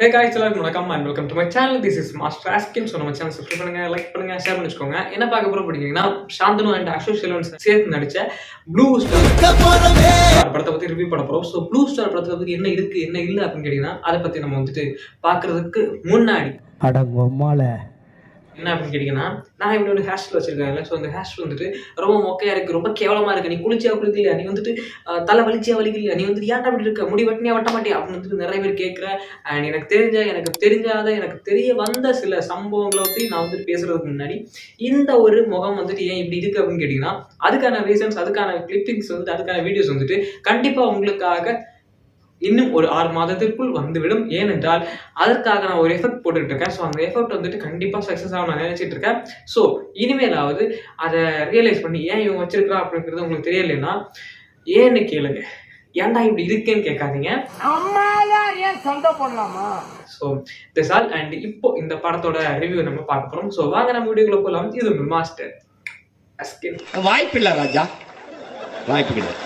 Hey guys, welcome and welcome to my channel. This is Master Askin. So, நம்ம channel subscribe பண்ணுங்க, like பண்ணுங்க, share பண்ணி வச்சுக்கோங்க. என்ன பார்க்க போறோம் அப்படிங்கன்னா, சாந்தனு அண்ட் அசோக் செல்வன் சேர்த்து நடிச்ச ப்ளூ ஸ்டார் படத்தை பத்தி ரிவ்யூ பண்ண போறோம். ஸோ ப்ளூ ஸ்டார் படத்தை பத்தி என்ன இருக்கு என்ன இல்லை அப்படின்னு கேட்டீங்கன்னா, அதை பத்தி நம்ம வந்துட்டு பார்க்கறதுக்கு முன்னாடி என்ன அப்படின்னு கேட்டீங்கன்னா, நான் இப்படி ஒரு ஹேர் ஸ்டைல் வச்சிருக்கேன். ஸோ அந்த ஹேர் ஸ்டைல் வந்துட்டு ரொம்ப மொக்கையா இருக்கு, ரொம்ப கேவலமா இருக்கு. நீ குளிச்சியா குளிக்கலையா, நீ வந்துட்டு தலை வலிச்சியா வலிக்கலையா, நீ வந்துட்டு ஏன்டா அப்படி இருக்க, முடி வெட்டினியா வெட்ட மாட்டியா அப்படின்னு வந்துட்டு நிறைய பேர் கேட்குறேன். அண்ட் எனக்கு தெரிஞ்சாத எனக்கு தெரிய வந்த சில சம்பவங்களை பற்றி நான் வந்துட்டு பேசுறதுக்கு முன்னாடி இந்த ஒரு முகம் வந்துட்டு ஏன் இப்படி இருக்கு அப்படின்னு கேட்டீங்கன்னா, அதுக்கான ரீசன்ஸ், அதுக்கான கிளிப்பிங்ஸ் வந்துட்டு, அதுக்கான வீடியோஸ் வந்துட்டு கண்டிப்பா உங்களுக்காக இன்னும் ஒரு 6 மாதத்திற்குள் வந்துவிடும். ஏனென்றால் அதற்காக நான் ஒரு எஃபெக்ட் போட்டுட்டு இருக்கேன். ஸோ அந்த எஃபெக்ட் வந்துட்டு கண்டிப்பா சக்ஸஸ் ஆகும் நான் நினைச்சிட்டு இருக்கேன். ஸோ இனிமேலாவது அதை ரியலைஸ் பண்ணி ஏன் இவங்க வச்சிருக்கா அப்படிங்கிறது உங்களுக்கு தெரியலைன்னா ஏன்னு கேளுங்க. ஏன்டா இப்படி இருக்கேன்னு கேட்காதீங்க. ஸோ திஸ் ஆல் அண்ட் இப்போ இந்த படத்தோட ரிவ்யூ நம்ம பார்க்க போறோம். ஸோ வாங்க நம்ம வீடியோக்குள்ள போகலாம். இது உங்கள் மாஸ்டர் அஸ்கின். வாய்ப்பில்லை ராஜா, வாய்ப்பு கிடையாது.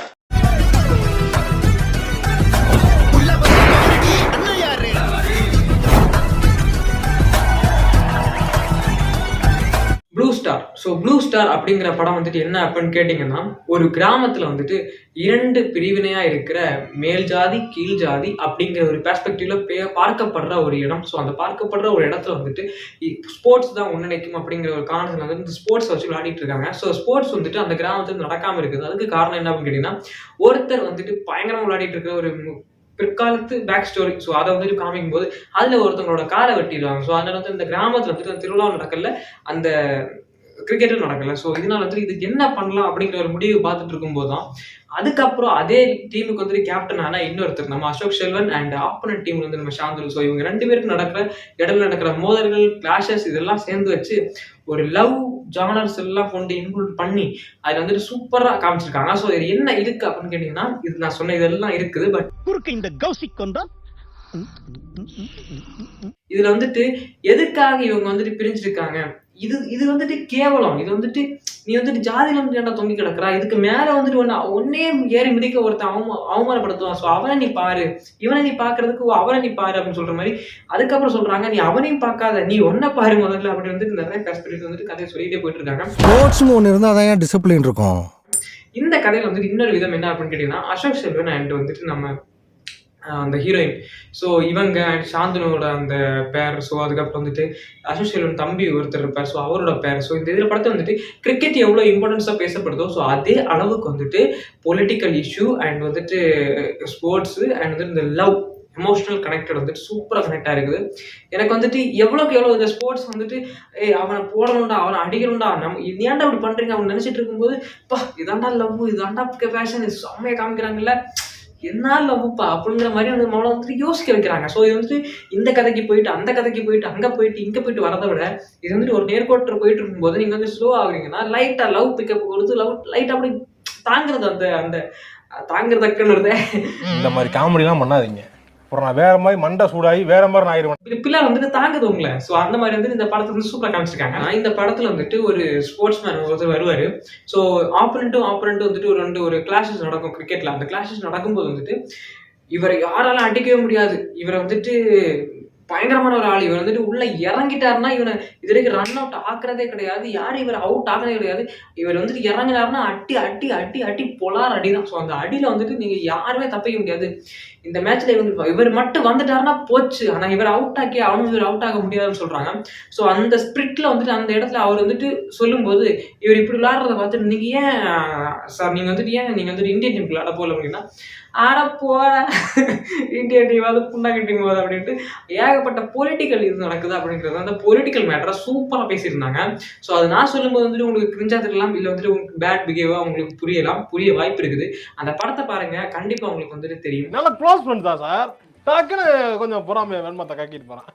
Blue star. So blue star அப்படிங்கிற படம் வந்துட்டு என்ன அப்படின்னு கேட்டிங்கன்னா, ஒரு கிராமத்தில் வந்துட்டு 2 பிரிவினையா இருக்கிற மேல் ஜாதி கீழ் ஜாதி அப்படிங்கிற ஒரு பெர்ஸ்பெக்டிவ்ல பார்க்கப்படுற ஒரு இடம். ஸோ அந்த பார்க்கப்படுற ஒரு இடத்துல வந்துட்டு ஸ்போர்ட்ஸ் தான் ஒன்றிணைக்கும் அப்படிங்கிற ஒரு காரணத்தில் வந்து இந்த ஸ்போர்ட்ஸ் வச்சு விளையாடிட்டு இருக்காங்க. ஸோ ஸ்போர்ட்ஸ் வந்துட்டு அந்த கிராமத்தில் நடக்காமல் இருக்குது. அதுக்கு காரணம் என்ன அப்படின்னு கேட்டிங்கன்னா, ஒருத்தர் வந்துட்டு பயங்கரமாக விளையாடிட்டு இருக்கிற ஒரு பிற்காலத்து பேக் ஸ்டோரி. ஸோ அதை வந்துட்டு காமிக்கும் போது அதில் ஒருத்தவங்களோட காலை வெட்டிடுவாங்க. ஸோ அதனால வந்து இந்த கிராமத்தில் வந்துட்டு திருவிழா நடக்கல, அந்த கிரிக்கெட்டும் நடக்கல. ஸோ இதனால வந்துட்டு இதுக்கு என்ன பண்ணலாம் அப்படிங்கிற ஒரு முடிவு பார்த்துட்டு இருக்கும்போது தான் அதுக்கப்புறம் அதே டீமுக்கு வந்துட்டு கேப்டன் ஆனா இன்னொருத்தர் நம்ம அசோக் செல்வன் அண்ட் ஆப்போனன்ட் டீம்ல வந்து நம்ம சாந்தனு. ஸோ இவங்க 2 பேருக்கு இடையில நடக்கிற மோதல்கள், கிளாஷஸ் இதெல்லாம் சேர்ந்து வச்சு ஒரு லவ் ஜானர்ஸ் எல்லாம் கொண்டு இன்க்ளூட் பண்ணி அதுல வந்துட்டு சூப்பரா காமிச்சிருக்காங்க. ஸோ இது என்ன இருக்கு அப்படின்னு கேட்டீங்கன்னா, இது நான் சொன்ன இதெல்லாம் இருக்குது. பட் இந்த கௌசிக் கொண்டா இதுல வந்துட்டு எதுக்காக இவங்க வந்துட்டு பிரிஞ்சிருக்காங்க, இது வந்துட்டு கேவலம். இது வந்துட்டு நீ வந்துட்டு ஜாதியில வந்து ஏன்டா தொங்கி கிடக்குறா, இதுக்கு மேல வந்துட்டு ஒன்னே ஏறி மிதிக்க ஒருத்தன் அவமானப்படுத்துவான். ஸோ அவனை நீ பாரு, இவனை நீ பாக்குறதுக்கு அவனை நீ பாரு அப்படின்னு சொல்ற மாதிரி. அதுக்கப்புறம் சொல்றாங்க, நீ அவனையும் பார்க்காத, நீ ஒன்ன பாரு முதல்ல அப்படின்னு வந்துட்டு நிறைய பெர்ஸ்பெக்டிவ் வந்துட்டு கதையை சொல்லிட்டே போயிட்டு இருக்காங்க. ஸ்போர்ட்ஸ்னு ஒன்று இருந்தால் அதான் டிசிப்ளின் இருக்கும். இந்த கதையில வந்துட்டு இன்னொரு விதம் என்ன அப்படின்னு கேட்டீங்கன்னா, அசோக் செல்வன் அண்ட் வந்துட்டு நம்ம அந்த ஹீரோயின். ஸோ இவங்க சாந்தனோட அந்த பேர். ஸோ அதுக்கப்புறம் வந்துட்டு அசோக் செல்வன் தம்பி ஒருத்தர் இருப்பார். ஸோ அவரோட பேர். ஸோ இந்த இதில் படத்தை வந்துட்டு கிரிக்கெட் எவ்வளோ இம்பார்ட்டன்ஸாக பேசப்படுதோ ஸோ அதே அளவுக்கு வந்துட்டு பொலிட்டிக்கல் இஷ்யூ அண்ட் வந்துட்டு ஸ்போர்ட்ஸ் அண்ட் வந்துட்டு இந்த லவ் எமோஷனல் கனெக்டட் வந்துட்டு சூப்பராக கனெக்டாக இருக்குது. எனக்கு வந்துட்டு எவ்வளோக்கு எவ்வளோ இந்த ஸ்போர்ட்ஸ் வந்துட்டு அவனை போடணும்டா, அவனை அடிக்கணும்டா, நம்ம ஏன்டா அப்படி பண்ணுறீங்க அப்படின்னு நினச்சிட்டு இருக்கும்போது, பா இதாண்டா லவ், இதாண்டா பேஷன், இது செம்மையாக காமிக்கிறாங்கல்ல, என்ன லவ்ப்பா அப்படிங்கிற மாதிரி வந்து நம்மளை வந்துட்டு யோசிக்க வைக்கிறாங்க. ஸோ இது வந்துட்டு இந்த கதைக்கு போயிட்டு அந்த கதைக்கு போயிட்டு அங்கே போயிட்டு இங்கே போயிட்டு வரதை விட இது வந்துட்டு ஒரு நேர்கோட்டில் போயிட்டு இருக்கும்போது நீங்கள் வந்து ஸ்லோ ஆகுறீங்கன்னா லைட்டாக லவ் பிக்கப் கொடுத்து லவ் லைட்டாக அப்படி தாங்குறது, அந்த அந்த தாங்குறதுக்குன்னு இந்த மாதிரி காமெடிலாம் பண்ணாதீங்க. அப்புறம் நான் வேற மாதிரி மண்டை சூடாகி வேற மாதிரி ஆயிடுவேன். பிள்ளை வந்துட்டு தாங்குது உங்களை. ஸோ அந்த மாதிரி வந்துட்டு இந்த படத்தை வந்து சூப்பராக காமிச்சிருக்காங்க. இந்த படத்துல வந்துட்டு ஒரு ஸ்போர்ட்ஸ் மேன் ஒருத்தர் வருவாரு. ஸோ ஆப்போனண்ட்டும் வந்துட்டு ஒரு கிளாஷஸ் நடக்கும் கிரிக்கெட்ல. அந்த கிளாஷஸ் நடக்கும்போது வந்துட்டு இவரை யாராலும் அடிக்கவே முடியாது. இவரை வந்துட்டு பயங்கரமான ஒரு ஆள். இவர் வந்துட்டு உள்ள இறங்கிட்டாருன்னா இவனை இது வரைக்கும் ரன் அவுட் ஆக்குறதே கிடையாது, யாரும் இவர் அவுட் ஆகிறதே கிடையாது. இவர் வந்துட்டு இறங்கினாருன்னா அட்டி அட்டி அட்டி அட்டி பொலார் அடிதான். ஸோ அந்த அடியில வந்துட்டு நீங்க யாருமே தப்பிக்க முடியாது. இந்த மேட்ச்ல இவர் மட்டும் வந்துட்டாருன்னா போச்சு. ஆனா இவர் அவுட் ஆக்கி அவனும் இவர் அவுட் ஆக முடியாதுன்னு சொல்றாங்க. ஸோ அந்த ஸ்பிரிட்ல வந்துட்டு அந்த இடத்துல அவர் வந்துட்டு சொல்லும்போது இவர் இப்படி விளையாடுறத பார்த்துட்டு நீங்க ஏன் சார் நீங்க வந்துட்டு இந்தியன் டீமுக்கு விளையாட போகல அப்படின்னா, ஆட போற இந்தியன் டீம் வந்து புண்ணாக்கி டீம் போகுது அப்படின்ட்டு ஏகப்பட்ட பொலிட்டிக்கல் இது நடக்குது அப்படிங்கிறது அந்த பொலிட்டிக்கல் மேட்டரை சூப்பரா பேசியிருந்தாங்க. ஸோ அது நான் சொல்லும்போது வந்துட்டு உங்களுக்கு கிரிஞ்சா தெரியலாம், இல்லை வந்துட்டு உங்களுக்கு பேட் பிஹேவா உங்களுக்கு புரிய வாய்ப்பு இருக்குது. அந்த படத்தை பாருங்க, கண்டிப்பா உங்களுக்கு வந்துட்டு தெரியும். நல்ல க்ளோஸ் ஃப்ரெண்ட்ஸ் தான் சார், டக்குன்னு கொஞ்சம் பொறாமை வெண்மத்தை காக்கிட்டு போறேன்.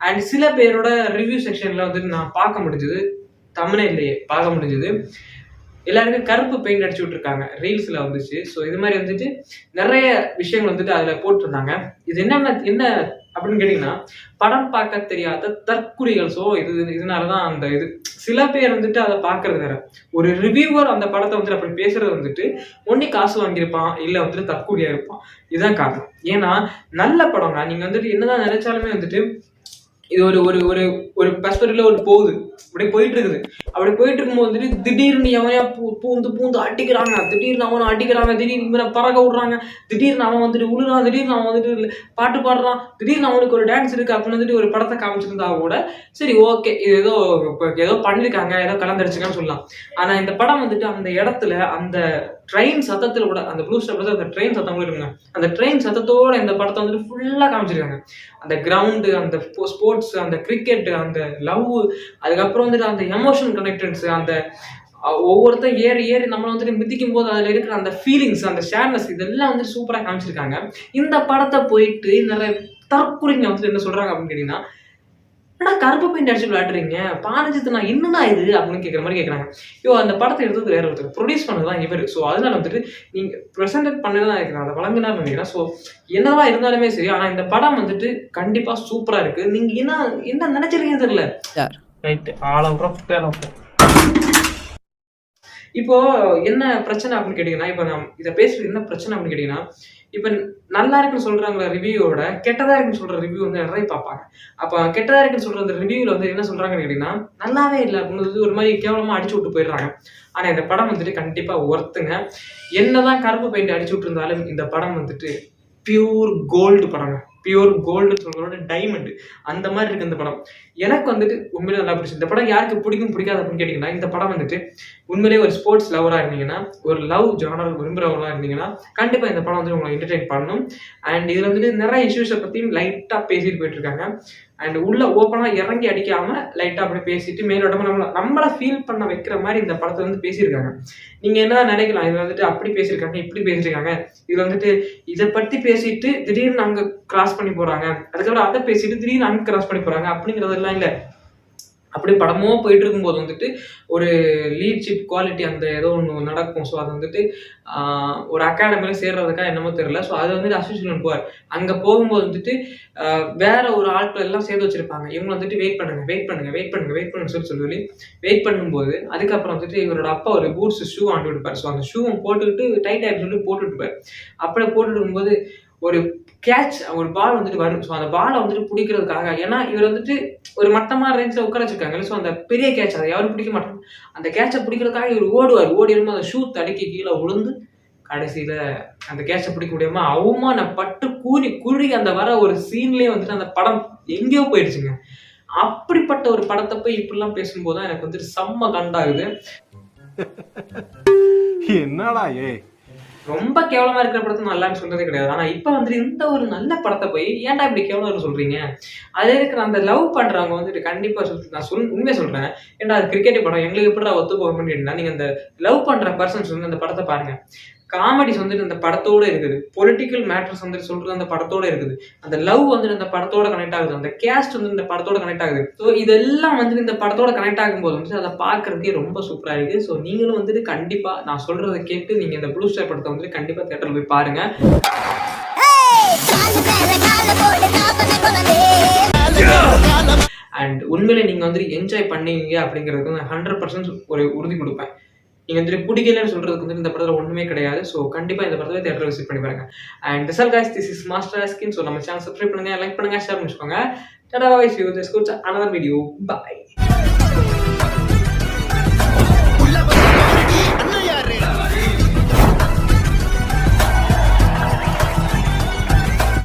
அண்ட் சில பேரோட ரிவ்யூ செக்ஷன்ல வந்துட்டு நான் பார்க்க முடிஞ்சது, தமிழ்லையே பார்க்க முடிஞ்சது, எல்லாருக்கும் கருப்பு பெயிண்ட் அடிச்சு விட்டுருக்காங்க, ரீல்ஸ்ல வந்துச்சு. ஸோ இது மாதிரி வந்துட்டு நிறைய விஷயங்கள் வந்துட்டு அதுல போட்டிருந்தாங்க. இது என்ன அப்படின்னு கேட்டீங்கன்னா, படம் பார்க்க தெரியாத தற்குறிகள். ஸோ இதனாலதான் அந்த இது சில பேர் வந்துட்டு அதை பார்க்கறது வேற. ஒரு ரிவ்யூவர் அந்த படத்தை வந்துட்டு அப்படி பேசுறது வந்துட்டு ஒண்ணு காசு வாங்கியிருப்பான், இல்ல வந்துட்டு தற்கூலியா இருப்பான். இதுதான் காரணம். ஏன்னா நல்ல படம்னா நீங்க வந்துட்டு என்னதான் நினைச்சாலுமே வந்துட்டு இது ஒரு ஒரு ஒரு ஒரு பர்ஸ்பெக்டிவ்ல ஒரு போகுது, அப்படியே போயிட்டு இருக்குது. அப்படி போயிட்டு இருக்கும்போது வந்துட்டு திடீர்னு எவனையா பூந்து பூந்து அடிக்கிறாங்க, திடீர்னு அவனை அடிக்கிறாங்க, திடீர்னு இவனை பறக்க விடுறாங்க, திடீர்னு அவன் வந்துட்டு உழுறான், திடீர்னு அவன் வந்துட்டு பாட்டு பாடுறான், திடீர்னு அவனுக்கு ஒரு டான்ஸ் இருக்கு அப்படின்னு வந்துட்டு ஒரு படத்தை காமிச்சிருந்தா கூட சரி ஓகே, இது ஏதோ பண்ணிருக்காங்க, ஏதோ கலந்துருச்சுக்கான்னு சொல்லலாம். ஆனா இந்த படம் வந்துட்டு அந்த இடத்துல அந்த ட்ரெயின் சத்தத்துல கூட, அந்த ப்ளூ ஸ்டார் படத்துல அந்த ட்ரெயின் சத்தம் கூட இருக்குங்க, அந்த ட்ரெயின் சத்தத்தோட இந்த படத்தை வந்துட்டு ஃபுல்லா காமிச்சிருக்காங்க. அந்த கிரவுண்டு, அந்த ஸ்போர்ட்ஸ், அந்த கிரிக்கெட், அந்த லவ், அதுக்கப்புறம் வந்துட்டு அந்த எமோஷன் கனெக்டன்ஸ், அந்த ஒவ்வொருத்தரும் ஏறி ஏறி நம்மளை வந்துட்டு மிதிக்கும் போது அதுல இருக்கிற அந்த ஃபீலிங்ஸ், அந்த ஷேர்னஸ், இதெல்லாம் வந்து சூப்பரா காமிச்சிருக்காங்க. இந்த படத்தை போயிட்டு நிறைய தற்கொலைங்க வந்துட்டு என்ன சொல்றாங்க அப்படின்னு கேட்டீங்கன்னா, ஆனா கருப்பு பெயிண்ட் அடிச்சு விளையாடுறீங்க, பானஜித்து நான் என்னன்னா இது அப்படின்னு கேட்குற மாதிரி கேட்குறாங்க. அந்த படத்தை எடுத்தது வேற ஒருத்தர், ப்ரொடியூஸ் பண்ணதான் இவர். ஸோ அதனால வந்துட்டு நீங்க ப்ரெசென்ட் பண்ணதான் இருக்கிறேன், அதை வழங்கினார்னு நினைக்கிறேன். ஸோ என்னதான் இருந்தாலுமே சரி, ஆனா இந்த படம் வந்துட்டு கண்டிப்பா சூப்பரா இருக்கு. நீங்க என்ன நினைச்சிருக்கீங்கன்னு தெரியல. ரைட், இப்போ என்ன பிரச்சனை அப்படின்னு கேட்டீங்கன்னா, இப்போ நான் இதை பேசுறது என்ன பிரச்சனை அப்படின்னு கேட்டீங்கன்னா, இப்போ நல்லா இருக்குன்னு சொல்றாங்களா ரிவ்யூவோட கெட்டதா இருக்குன்னு சொல்ற ரிவ்யூ வந்து நிறைய பார்ப்பாங்க. அப்ப கெட்டதா இருக்குன்னு சொல்ற அந்த ரிவ்யூல வந்து என்ன சொல்றாங்கன்னு கேட்டீங்கன்னா, நல்லாவே இல்லை அப்படின்னு ஒரு மாதிரி கேவலமா அடிச்சு விட்டு போயிடுறாங்க. ஆனா இந்த படம் வந்துட்டு கண்டிப்பா ஒர்த்துங்க. என்னதான் கருப்பு பெயிண்ட் அடிச்சு விட்டு இருந்தாலும் இந்த படம் வந்துட்டு பியூர் கோல்டு படங்க. பியூர் கோல்டு சொல்றதோட டைமண்ட் அந்த மாதிரி இருக்கு இந்த படம். எனக்கு வந்துட்டு உண்மையிலே நல்லா பிடிச்சி. இந்த படம் யாருக்கு பிடிக்கும் பிடிக்காது அப்படின்னு கேட்டீங்கன்னா, இந்த படம் வந்துட்டு உண்மையிலேயே ஒரு ஸ்போர்ட்ஸ் லவரா இருந்தீங்கன்னா, ஒரு லவ் ஜானர் விரும்புறவங்களா இருந்தீங்கன்னா கண்டிப்பா இந்த படம் வந்து உங்களை என்டர்டெயின் பண்ணணும். அண்ட் இதுல வந்துட்டு நிறைய இஷ்யூஸை பத்தியும் லைட்டா பேசிட்டு போயிட்டு இருக்காங்க. அண்ட் உள்ள ஓப்பனா இறங்கி அடிக்காம லைட்டா அப்படி பேசிட்டு மேலோட்டமா நம்மள ஃபீல் பண்ண வைக்கிற மாதிரி இந்த படத்தை வந்து பேசியிருக்காங்க. நீங்க என்ன நினைக்கலாம், இது வந்துட்டு அப்படி பேசியிருக்காங்க, இப்படி பேசியிருக்காங்க, இது வந்துட்டு இதை பத்தி பேசிட்டு திடீர்னு அங்க கிராஸ் பண்ணி போறாங்க, அதுக்கப்புறம் அதை பேசிட்டு திடீர்னு அங்க கிராஸ் பண்ணி போறாங்க அப்படிங்கிறதெல்லாம் இல்லை. அப்படி படமோ போயிட்டு இருக்கும்போது வந்துட்டு ஒரு லீட்ஷிப் குவாலிட்டி அந்த ஏதோ ஒன்று நடக்கும். ஸோ அது வந்துட்டு ஒரு அகாடமியில் சேர்றதுக்காக என்னமோ தெரியல. ஸோ அது வந்துட்டு அசோசியேஷன் போவார். அங்கே போகும்போது வந்துட்டு வேற ஒரு ஆட்கள் எல்லாம் சேர்த்து வச்சிருப்பாங்க. இவங்க வந்துட்டு வெயிட் பண்ணுங்க சொல்லி வெயிட் பண்ணும்போது அதுக்கப்புறம் வந்துட்டு இவரோட அப்பா ஒரு பூட்ஸ் ஷூ ஆண்டு விட்டுப்பார். ஸோ அந்த ஷூவை போட்டுக்கிட்டு டைட் ஆகிட்டு சொல்லி போட்டுட்டு இருப்பார். அப்படியே போட்டுட்டு இருக்கும்போது ஒரு கேட்ச், ஒரு பால் வந்துட்டு வரும். ஸோ அந்த பாலை வந்துட்டு பிடிக்கிறதுக்காக, ஏன்னா இவர் வந்துட்டு ஒரு மட்டமான ரேஞ்சில் உட்கார வச்சிருக்காங்க. ஸோ அந்த பெரிய கேட்ச் அதை யாரும் பிடிக்க மாட்டாங்க. அந்த கேட்சை பிடிக்கிறதுக்காக இவர் ஓடி வரும்போது அந்த ஷூ தடுக்கி கீழே விழுந்து கடைசியில அந்த கேட்சை பிடிக்க முடியாம அவமானப்பட்டு கூறி அந்த வர ஒரு சீன்லேயே வந்துட்டு அந்த படம் எங்கேயோ போயிடுச்சுங்க. அப்படிப்பட்ட ஒரு படத்தை போய் இப்படிலாம் பேசும்போது தான் எனக்கு வந்துட்டு செம்ம கண்டாகுது. என்னடா ரொம்ப கேவலமா இருக்கிற படத்தை நல்லான்னு சொல்றதே கிடையாது. ஆனா இப்ப வந்துட்டு இந்த ஒரு நல்ல படத்தை போய் ஏன்டா இப்படி கேவலம் சொல்றீங்க? அதே இருக்கிற அந்த லவ் பண்றவங்க வந்துட்டு கண்டிப்பா நான் உண்மையை சொல்றேன். ஏன்டா அது கிரிக்கெட் படம், எங்களுக்கு எப்படி ஒத்து போக முடியும்னா, நீங்க அந்த லவ் பண்ற பர்சன்ஸ் வந்து அந்த படத்தை பாருங்க. காமெடிஸ் வந்துட்டு அந்த படத்தோட இருக்குது, பொலிட்டிக்கல் மேட்டர்ஸ் வந்துட்டு சொல்றது அந்த படத்தோட இருக்குது, அந்த லவ் வந்துட்டு அந்த படத்தோட கனெக்ட் ஆகுது, அந்த கேஸ்ட் வந்து இந்த படத்தோட கனெக்ட் ஆகுது. ஸோ இதெல்லாம் வந்துட்டு இந்த படத்தோட கனெக்ட் ஆகும்போது வந்துட்டு அதை பார்க்கறதுக்கே ரொம்ப சூப்பரா இருக்கு. ஸோ நீங்களும் வந்துட்டு கண்டிப்பா நான் சொல்றதை கேட்டு நீங்க இந்த ப்ளூ ஸ்டார் படத்தை வந்துட்டு கண்டிப்பா தியேட்டர்ல போய் பாருங்க. அண்ட் உண்மையிலே நீங்க வந்துட்டு என்ஜாய் பண்ணீங்க அப்படிங்கிறதுக்கு நான் 100% ஒரு உறுதி கொடுப்பேன். நீங்க வந்துட்டு பிடிக்கலன்னு சொல்றதுக்கு வந்து இந்த படத்துல ஒண்ணுமே கிடையாது. ஸோ கண்டிப்பா இந்த படத்தை தியேட்டர் விசிட் பண்ணி பாருங்க. And this all guys, this is master Askin. So நம்ம சேனல் சப்ஸ்கிரைப் பண்ணுங்க, லைக் பண்ணுங்க, ஷேர் பண்ணிக்கோங்க. Tata, bye, see you. Let's go to another video. Bye.